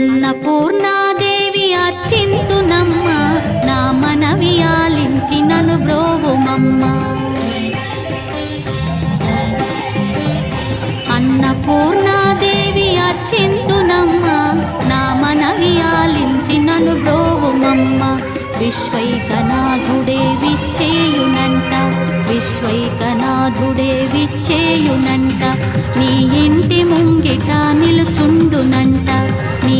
అన్నపూర్ణాదేవి అర్చింతునమ్మ, నా మనవి ఆలించి నను బ్రోవుమమ్మ. అన్నపూర్ణాదేవి అర్చింతునమ్మ, నా మనవి ఆలించి నను బ్రోవుమమ్మ. విశ్వైకనాథుడే విచ్చేయునంట, విశ్వైకనాథుడే విచ్చేయునంట. నీ ఇంటి ముంగిట నిలుచుండునంట, నీ